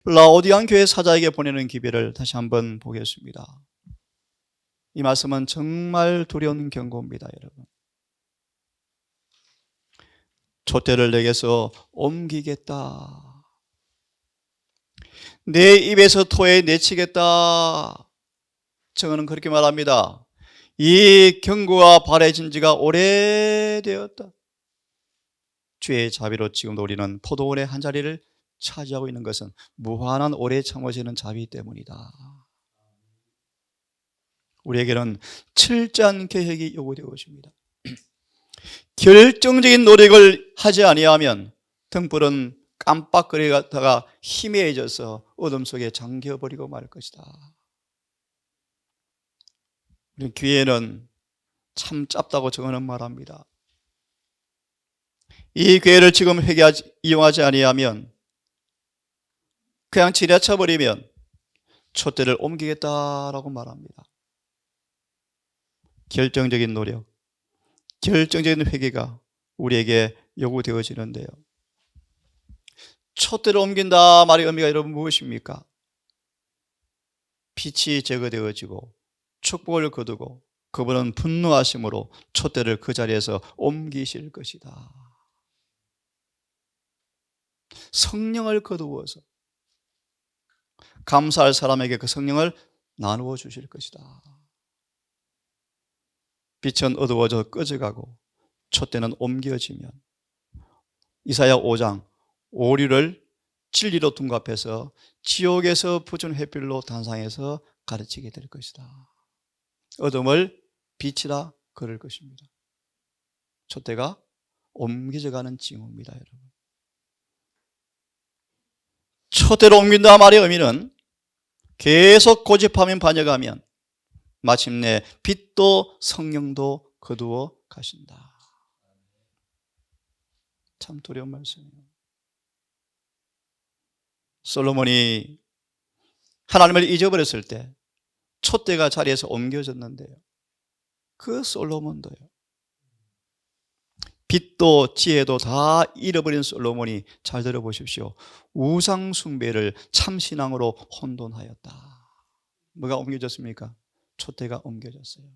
라오디안 교회 사자에게 보내는 기별을 다시 한번 보겠습니다. 이 말씀은 정말 두려운 경고입니다, 여러분. 촛대를 내게서 옮기겠다. 내 입에서 토해내치겠다. 저는 그렇게 말합니다. 이 경고가 바래진 지가 오래되었다. 주의 자비로 지금도 우리는 포도원의 한 자리를 차지하고 있는 것은 무한한 오래 참으시는 자비 때문이다. 우리에게는 철저한 계획이 요구되어 있습니다. 결정적인 노력을 하지 아니하면 등불은 깜빡거리다가 희미해져서 어둠 속에 잠겨버리고 말 것이다. 우리 교회는 참 짧다고 저거는 말합니다. 이 교회를 지금 이용하지 아니하면, 그냥 지나쳐버리면 촛대를 옮기겠다라고 말합니다. 결정적인 노력, 결정적인 회개가 우리에게 요구되어지는데요. 촛대를 옮긴다 말의 의미가 여러분 무엇입니까? 빛이 제거되어지고 축복을 거두고 그분은 분노하심으로 촛대를 그 자리에서 옮기실 것이다. 성령을 거두어서 감사할 사람에게 그 성령을 나누어 주실 것이다. 빛은 어두워져 꺼져가고 촛대는 옮겨지면 이사야 5장 오류를 진리로 둔갑해서 지옥에서 부준 햇빛로 단상해서 가르치게 될 것이다. 어둠을 빛이라 그럴 것입니다. 촛대가 옮겨져가는 징후입니다, 여러분. 촛대로 옮긴다 말의 의미는 계속 고집하면 반역하면 마침내 빛도 성령도 거두어 가신다. 참 두려운 말씀이에요. 솔로몬이 하나님을 잊어버렸을 때 촛대가 자리에서 옮겨졌는데요. 그 솔로몬도요. 빛도 지혜도 다 잃어버린 솔로몬이, 잘 들어보십시오, 우상 숭배를 참신앙으로 혼돈하였다. 뭐가 옮겨졌습니까? 촛대가 옮겨졌어요.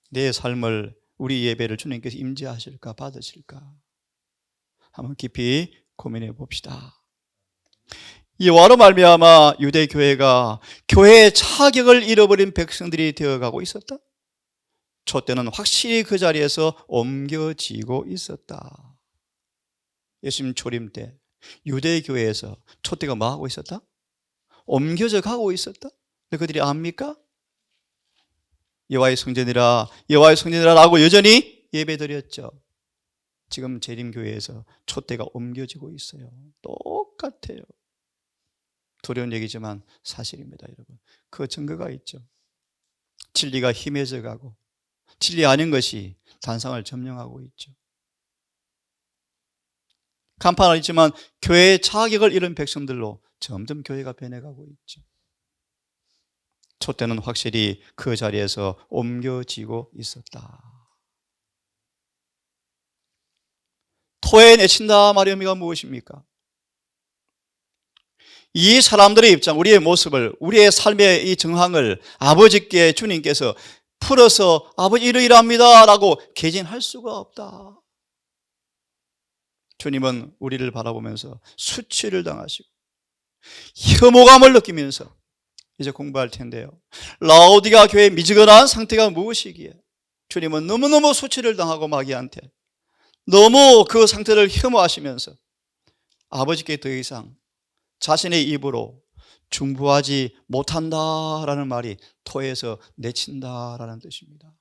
내 삶을, 우리 예배를 주님께서 임재하실까 받으실까 한번 깊이 고민해 봅시다. 이와로 말미암아 유대 교회가 교회의 자격을 잃어버린 백성들이 되어가고 있었다. 촛대는 확실히 그 자리에서 옮겨지고 있었다. 예수님 초림 때 유대 교회에서 촛대가 뭐 하고 있었다? 옮겨져 가고 있었다. 근데 그들이 압니까? 여호와의 성전이라 여호와의 성전이라라고 여전히 예배드렸죠. 지금 재림교회에서 촛대가 옮겨지고 있어요. 똑같아요. 두려운 얘기지만 사실입니다, 여러분. 그 증거가 있죠. 진리가 희미해져 가고 진리 아닌 것이 단상을 점령하고 있죠. 간판은 있지만 교회의 자격을 잃은 백성들로 점점 교회가 변해가고 있죠. 촛대는 확실히 그 자리에서 옮겨지고 있었다. 토해내친다 말의 의미가 무엇입니까? 이 사람들의 입장, 우리의 모습을, 우리의 삶의 이 정황을 아버지께 주님께서 풀어서 아버지 이러이러합니다 라고 개진할 수가 없다. 주님은 우리를 바라보면서 수치를 당하시고 혐오감을 느끼면서 이제 공부할 텐데요, 라오디가 교회의 미지근한 상태가 무엇이기에 주님은 너무너무 수치를 당하고 마귀한테 너무 그 상태를 혐오하시면서 아버지께 더 이상 자신의 입으로 중보하지 못한다라는 말이 토해서 내친다라는 뜻입니다.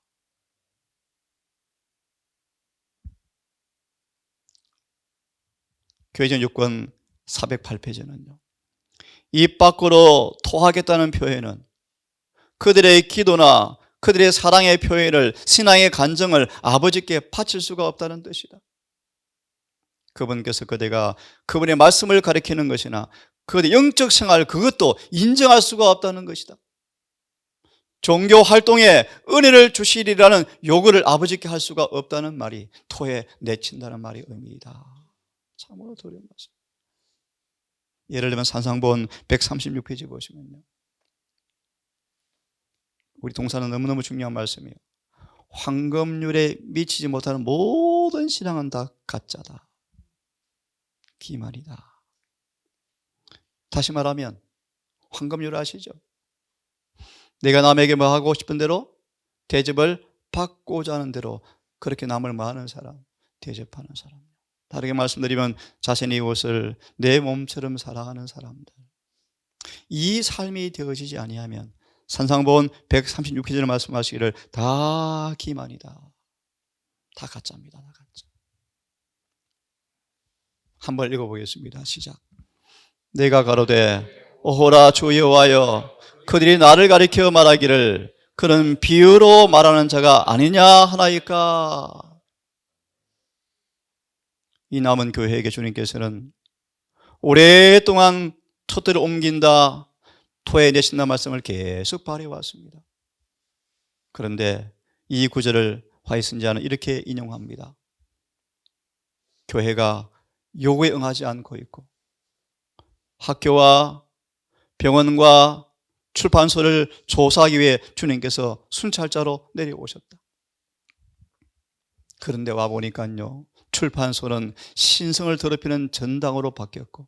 교회전 6권 408페이지는요, 입 밖으로 토하겠다는 표현은 그들의 기도나 그들의 사랑의 표현을, 신앙의 간정을 아버지께 바칠 수가 없다는 뜻이다. 그분께서 그대가 그분의 말씀을 가리키는 것이나 그들의 영적 생활, 그것도 인정할 수가 없다는 것이다. 종교 활동에 은혜를 주시리라는 요구를 아버지께 할 수가 없다는 말이 토해 내친다는 말이 의미이다. 참으로 두려운 말씀. 예를 들면 산상본 136페이지 보시면요, 우리 동사는 너무너무 중요한 말씀이에요. 황금률에 미치지 못하는 모든 신앙은 다 가짜다, 기만이다. 다시 말하면 황금률 아시죠? 내가 남에게 뭐 하고 싶은 대로 대접을 받고자 하는 대로 그렇게 남을 뭐 하는 사람, 대접하는 사람. 다르게 말씀드리면 자신의 옷을 내 몸처럼 사랑하는 사람들. 이 삶이 되어지지 아니하면 산상본 136페이지를 말씀하시기를 다 기만이다, 다 가짜입니다, 다 가짜. 한번 읽어보겠습니다. 시작. 내가 가로되 오호라 주 여호와여, 그들이 나를 가리켜 말하기를 그는 비유로 말하는 자가 아니냐 하나이까. 이 남은 교회에게 주님께서는 오랫동안 촛대를 옮긴다, 토해내신다 말씀을 계속 발해왔습니다. 그런데 이 구절을 화이선지자는 이렇게 인용합니다. 교회가 요구에 응하지 않고 있고 학교와 병원과 출판소를 조사하기 위해 주님께서 순찰자로 내려오셨다. 그런데 와보니까요, 출판소는 신성을 더럽히는 전당으로 바뀌었고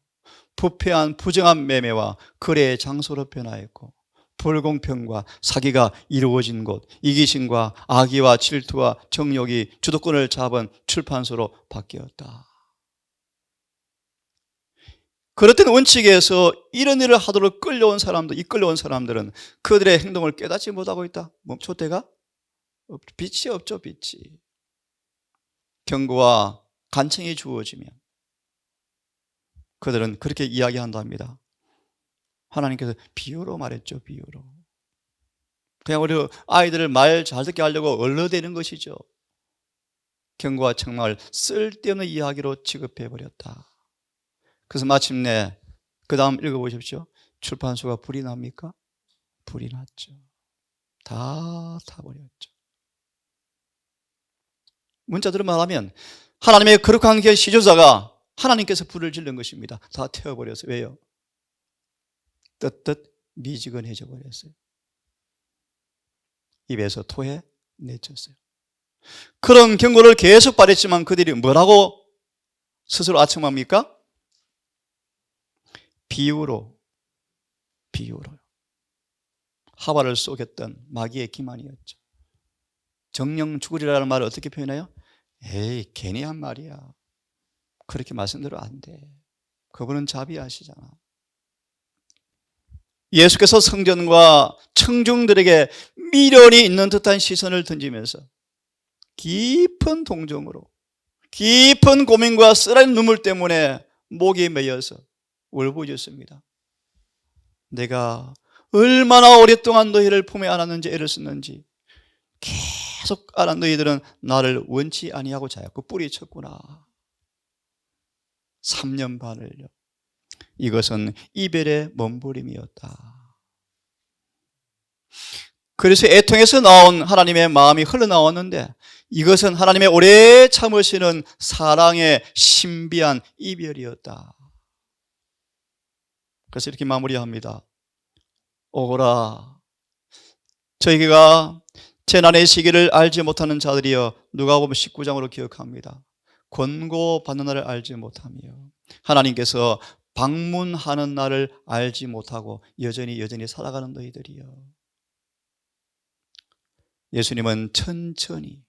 부패한 부정한 매매와 거래의 장소로 변화했고 불공평과 사기가 이루어진 곳, 이기심과 악의와 질투와 정욕이 주도권을 잡은 출판소로 바뀌었다. 그렇던 원칙에서 이런 일을 하도록 끌려온 사람들, 이끌려온 사람들은 그들의 행동을 깨닫지 못하고 있다. 촛대가 빛이 없죠, 빛이. 경고와 간청이 주어지면 그들은 그렇게 이야기한답니다. 하나님께서 비유로 말했죠, 비유로. 그냥 우리 아이들을 말 잘 듣게 하려고 얼러대는 것이죠. 경고와 책망을 쓸데없는 이야기로 취급해버렸다. 그래서 마침내 그 다음 읽어보십시오. 출판소가 불이 납니까? 불이 났죠. 다 타버렸죠. 문자들은 말하면 하나님의 거룩한 그 시조자가 하나님께서 불을 질른 것입니다. 다 태워버렸어요. 왜요? 떳떳 미지근해져 버렸어요. 입에서 토해 내쳤어요. 그런 경고를 계속 받았지만 그들이 뭐라고 스스로 아첨합니까? 비유로요. 하와를 속였던 마귀의 기만이었죠. 정령 죽으리라는 말을 어떻게 표현해요? 에이, 괜히 한 말이야. 그렇게 말씀대로 안 돼. 그분은 자비하시잖아. 예수께서 성전과 청중들에게 미련이 있는 듯한 시선을 던지면서 깊은 동정으로, 깊은 고민과 쓰라린 눈물 때문에 목이 메여서 울부짖습니다. 내가 얼마나 오랫동안 너희를 품에 안았는지 애를 썼는지 계속 알아. 너희들은 나를 원치 아니하고 자꾸 뿌리쳤구나. 3년 반을요. 이것은 이별의 몸부림이었다. 그래서 애통에서 나온 하나님의 마음이 흘러나왔는데 이것은 하나님의 오래 참으시는 사랑의 신비한 이별이었다. 그래서 이렇게 마무리합니다. 오호라, 저희가 재난의 시기를 알지 못하는 자들이여, 누가복음 19장으로 기억합니다. 권고받는 날을 알지 못하며 하나님께서 방문하는 날을 알지 못하고 여전히 살아가는 너희들이여. 예수님은 천천히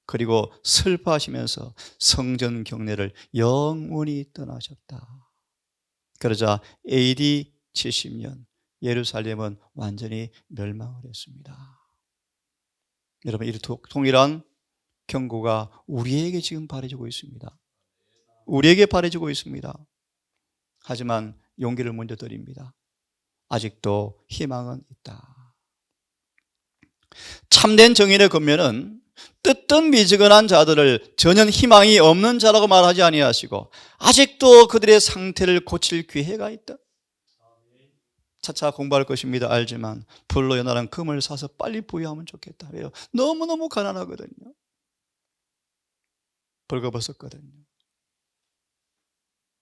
그리고 슬퍼하시면서 성전 경내를 영원히 떠나셨다. 그러자 AD 70년 예루살렘은 완전히 멸망을 했습니다. 여러분, 이 동일한 경고가 우리에게 지금 바라지고 있습니다. 우리에게 바라지고 있습니다. 하지만 용기를 먼저 드립니다. 아직도 희망은 있다. 참된 정인의 권면은 뜨뜻미지근한 자들을 전혀 희망이 없는 자라고 말하지 아니하시고 아직도 그들의 상태를 고칠 기회가 있다. 차차 공부할 것입니다. 알지만 불로 연하는 금을 사서 빨리 부여하면 좋겠다. 왜요? 너무너무 가난하거든요. 벌거벗었거든요.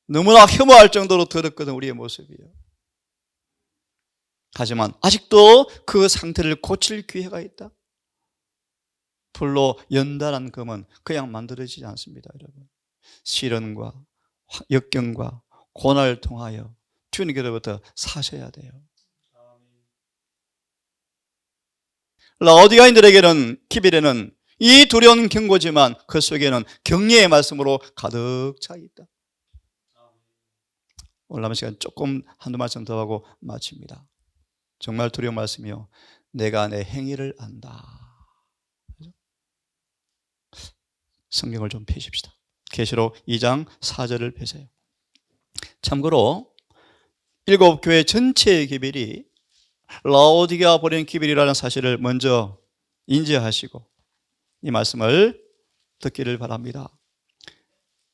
너무나 혐오할 정도로 더럽거든 우리의 모습이에요. 하지만 아직도 그 상태를 고칠 기회가 있다. 불로 연단한 금은 그냥 만들어지지 않습니다, 여러분. 시련과 역경과 고난을 통하여 주님께로부터 사셔야 돼요. 라오디가인들에게는 기별에는 이 두려운 경고지만 그 속에는 격려의 말씀으로 가득 차 있다. 오늘 남은 시간 조금 한두 말씀 더 하고 마칩니다. 정말 두려운 말씀이요. 내가 내 행위를 안다. 성경을 좀 펴십시다. 계시록 2장 4절을 펴세요. 참고로 7교회 전체의 기별이 라오디게아 보낸 기별이라는 사실을 먼저 인지하시고 이 말씀을 듣기를 바랍니다.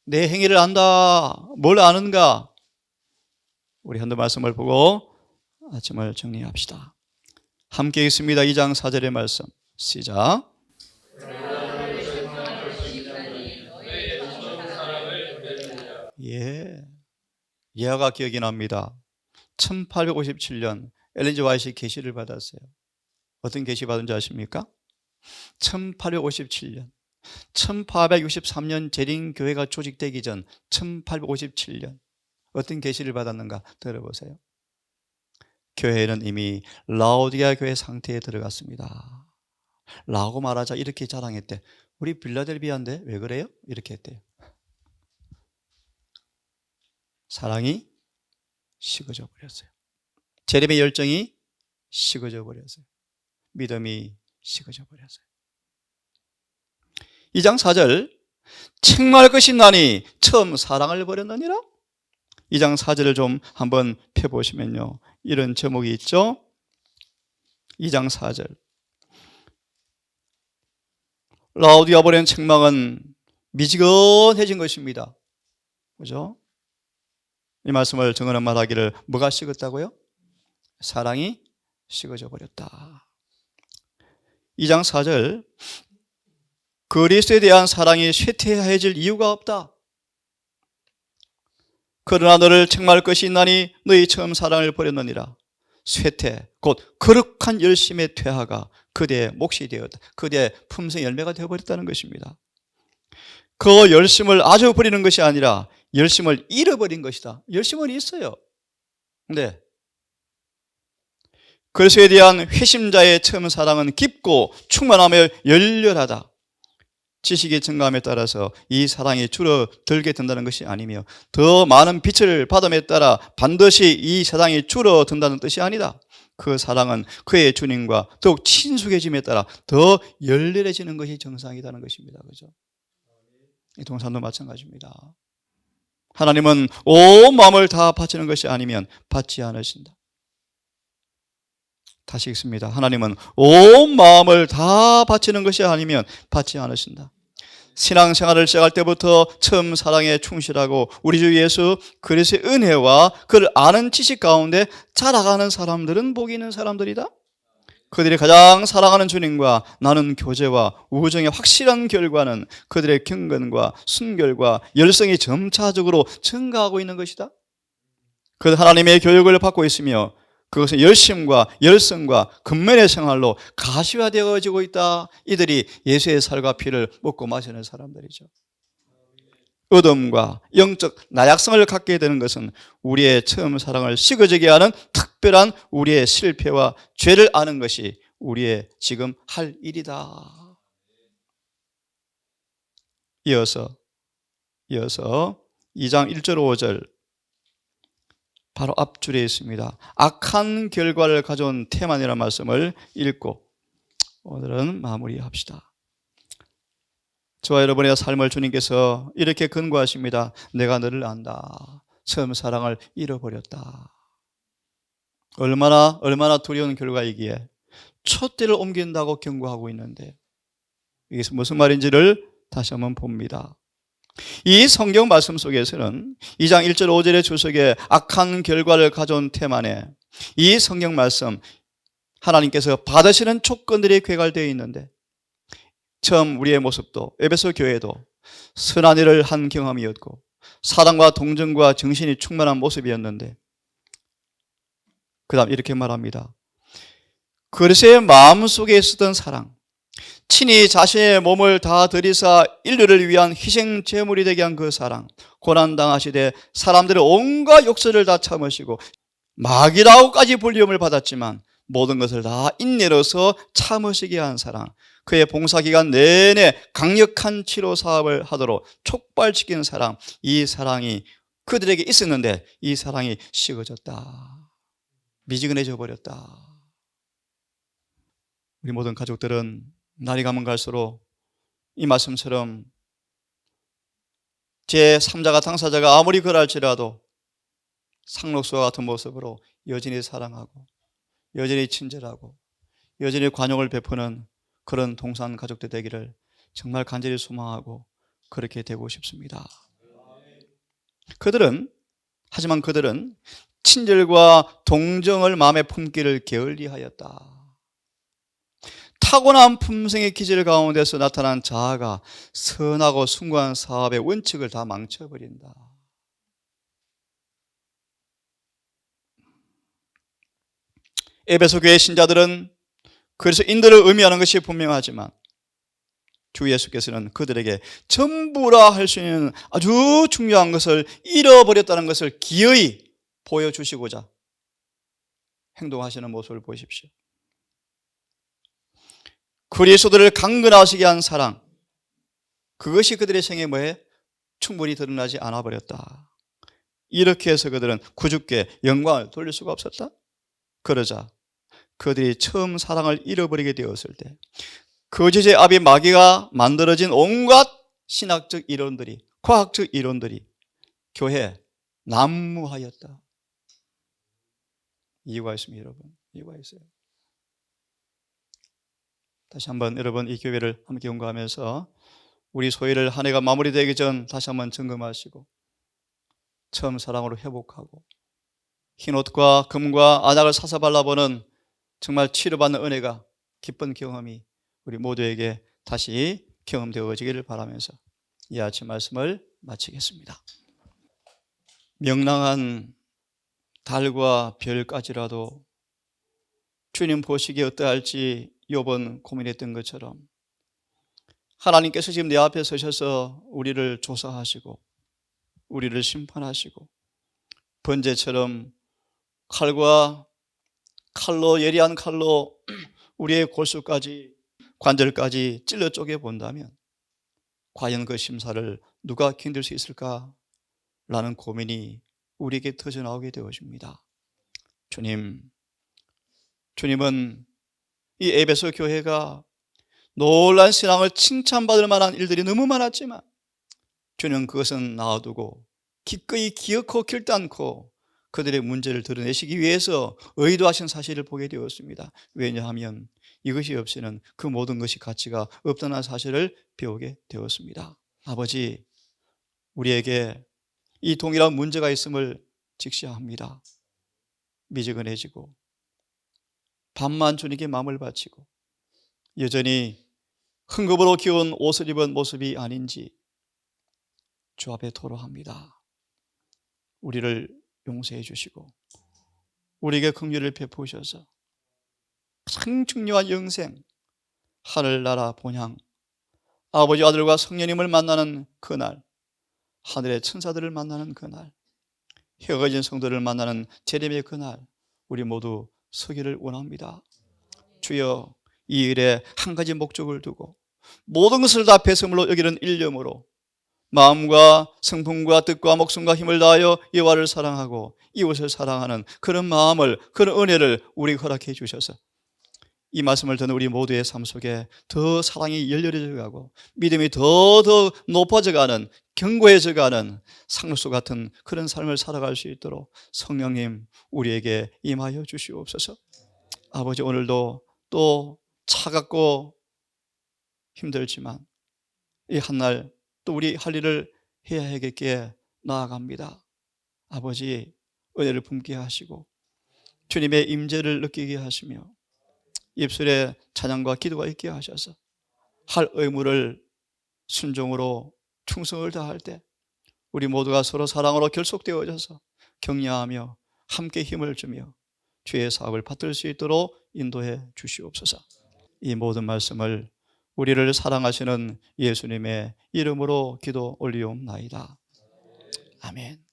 내 행위를 안다. 뭘 아는가? 우리 한두 말씀을 보고 아침을 정리합시다. 함께 읽습니다. 2장 4절의 말씀 시작. 예화가 기억이 납니다. 1857년 엘렌 G. 화이트이 계시를 받았어요. 어떤 계시 받은지 아십니까? 1857년 1863년 재림교회가 조직되기 전 1857년 어떤 계시를 받았는가 들어보세요. 교회는 이미 라오디게아 교회 상태에 들어갔습니다. 라고 말하자 이렇게 자랑했대. 우리 빌라델비아인데 왜 그래요? 이렇게 했대요. 사랑이 식어져 버렸어요. 재림의 열정이 식어져 버렸어요. 믿음이 식어져 버렸어요. 2장 4절 책망할 것이 나니 처음 사랑을 버렸느니라. 2장 4절을 좀 한번 펴보시면요. 이런 제목이 있죠. 2장 4절 라오디게아 보낸 책망은 미지근해진 것입니다. 그죠? 이 말씀을 증언한 말하기를 뭐가 식었다고요? 사랑이 식어져 버렸다. 2장 4절 그리스도에 대한 사랑이 쇠퇴해질 이유가 없다. 그러나 너를 책망할 것이 있나니 너희 처음 사랑을 버렸느니라. 쇠퇴 곧 거룩한 열심의 퇴화가 그대의 몫이 되었다. 그대의 품성 열매가 되어버렸다는 것입니다. 그 열심을 아주 버리는 것이 아니라 열심을 잃어버린 것이다. 열심은 있어요. 근데 그리스도에 대한 회심자의 처음 사랑은 깊고 충만하며 열렬하다. 지식의 증가함에 따라서 이 사랑이 줄어들게 된다는 것이 아니며 더 많은 빛을 받음에 따라 반드시 이 사랑이 줄어든다는 뜻이 아니다. 그 사랑은 그의 주님과 더욱 친숙해짐에 따라 더 열렬해지는 것이 정상이라는 것입니다. 그죠? 이 동산도 마찬가지입니다. 하나님은 온 마음을 다 바치는 것이 아니면 받지 않으신다. 다시 읽습니다. 하나님은 온 마음을 다 바치는 것이 아니면 받지 않으신다. 신앙생활을 시작할 때부터 처음 사랑에 충실하고 우리 주 예수 그리스도의 은혜와 그를 아는 지식 가운데 자라가는 사람들은 복이 있는 사람들이다. 그들이 가장 사랑하는 주님과 나눈 교제와 우정의 확실한 결과는 그들의 경건과 순결과 열성이 점차적으로 증가하고 있는 것이다. 그들 하나님의 교육을 받고 있으며 그것은 열심과 열성과 근면의 생활로 가시화되어지고 있다. 이들이 예수의 살과 피를 먹고 마시는 사람들이죠. 어둠과 영적 나약성을 갖게 되는 것은 우리의 처음 사랑을 식어지게 하는 특별한 우리의 실패와 죄를 아는 것이 우리의 지금 할 일이다. 이어서 2장 1절 5절 바로 앞줄에 있습니다. 악한 결과를 가져온 태만이라는 말씀을 읽고 오늘은 마무리합시다. 저와 여러분의 삶을 주님께서 이렇게 권고하십니다. 내가 너를 안다. 처음 사랑을 잃어버렸다. 얼마나 두려운 결과이기에 촛대를 옮긴다고 경고하고 있는데 이게 무슨 말인지를 다시 한번 봅니다. 이 성경 말씀 속에서는 2장 1절 5절의 주석에 악한 결과를 가져온 테만에 이 성경 말씀 하나님께서 받으시는 조건들이 궤갈되어 있는데 처음 우리의 모습도 에베소 교회도 선한 일을 한 경험이었고 사랑과 동정과 정신이 충만한 모습이었는데 그 다음 이렇게 말합니다. 그리스도의 마음속에 있었던 사랑, 친히 자신의 몸을 다 들이사 인류를 위한 희생 제물이 되게 한 그 사랑, 고난당하시되 사람들의 온갖 욕설을 다 참으시고 마귀라고까지 불리움을 받았지만 모든 것을 다 인내로서 참으시게 한 사랑, 그의 봉사기간 내내 강력한 치료 사업을 하도록 촉발시킨 사랑, 이 사랑이 그들에게 있었는데 이 사랑이 식어졌다, 미지근해져 버렸다. 우리 모든 가족들은 날이 가면 갈수록 이 말씀처럼 제3자가 당사자가 아무리 그럴지라도 상록수와 같은 모습으로 여전히 사랑하고 여전히 친절하고 여전히 관용을 베푸는 그런 동산 가족들 되기를 정말 간절히 소망하고 그렇게 되고 싶습니다. 하지만 그들은 친절과 동정을 마음에 품기를 게을리하였다. 타고난 품성의 기질 가운데서 나타난 자아가 선하고 숭고한 사업의 원칙을 다 망쳐버린다. 에베소 교회 신자들은 그리스도인들을 의미하는 것이 분명하지만 주 예수께서는 그들에게 전부라 할 수 있는 아주 중요한 것을 잃어버렸다는 것을 기어이 보여주시고자 행동하시는 모습을 보십시오. 그리스도를 강건하시게 한 사랑, 그것이 그들의 생에 뭐에 충분히 드러나지 않아 버렸다. 이렇게 해서 그들은 구주께 영광을 돌릴 수가 없었다. 그러자 그들이 처음 사랑을 잃어버리게 되었을 때 거짓의 아비 마귀가 만들어진 온갖 신학적 이론들이, 과학적 이론들이 교회에 난무하였다. 이유가 있습니다, 여러분. 이유가 있어요. 다시 한번 여러분 이 교회를 함께 경험하면서 우리 소위를 한 해가 마무리되기 전 다시 한번 점검하시고 처음 사랑으로 회복하고 흰옷과 금과 안약을 사서 발라보는 정말 치료받는 은혜가, 기쁜 경험이 우리 모두에게 다시 경험되어지기를 바라면서 이 아침 말씀을 마치겠습니다. 명랑한 달과 별까지라도 주님 보시기에 어떠할지 욥은 고민했던 것처럼 하나님께서 지금 내 앞에 서셔서 우리를 조사하시고 우리를 심판하시고 번제처럼 예리한 칼로 우리의 골수까지 관절까지 찔러 쪼개 본다면 과연 그 심사를 누가 견딜 수 있을까라는 고민이 우리에게 터져 나오게 되어집니다. 주님은 이 에베소 교회가 놀란 신앙을 칭찬받을 만한 일들이 너무 많았지만 주님은 그것은 놔두고 기꺼이 기어코 결단코 그들의 문제를 드러내시기 위해서 의도하신 사실을 보게 되었습니다. 왜냐하면 이것이 없이는 그 모든 것이 가치가 없다는 사실을 배우게 되었습니다. 아버지, 우리에게 이 동일한 문제가 있음을 직시합니다. 미지근해지고 밤만 주님께 마음을 바치고 여전히 흥겁으로 기운 옷을 입은 모습이 아닌지 주 앞에 토로합니다. 우리를 용서해 주시고 우리에게 긍휼을 베푸셔서 가장 중요한 영생, 하늘나라 본향, 아버지 아들과 성령님을 만나는 그날, 하늘의 천사들을 만나는 그날, 헤어진 성도를 만나는 재림의 그날 우리 모두 서기를 원합니다. 주여, 이 일에 한 가지 목적을 두고 모든 것을 다 배설물로 여기는 일념으로 마음과 성품과 뜻과 목숨과 힘을 다하여 여호와를 사랑하고 이웃을 사랑하는 그런 마음을, 그런 은혜를 우리에게 허락해 주셔서 이 말씀을 듣는 우리 모두의 삶 속에 더 사랑이 열렬해져 가고 믿음이 더 높아져 가는, 견고해져 가는 상록수 같은 그런 삶을 살아갈 수 있도록 성령님 우리에게 임하여 주시옵소서. 아버지, 오늘도 또 차갑고 힘들지만 이 한날 또 우리 할 일을 해야 하겠기에 나아갑니다. 아버지, 은혜를 품게 하시고 주님의 임재를 느끼게 하시며 입술에 찬양과 기도가 있게 하셔서 할 의무를 순종으로 충성을 다할 때 우리 모두가 서로 사랑으로 결속되어져서 격려하며 함께 힘을 주며 주의 사업을 받들 수 있도록 인도해 주시옵소서. 이 모든 말씀을 우리를 사랑하시는 예수님의 이름으로 기도 올리옵나이다. 아멘.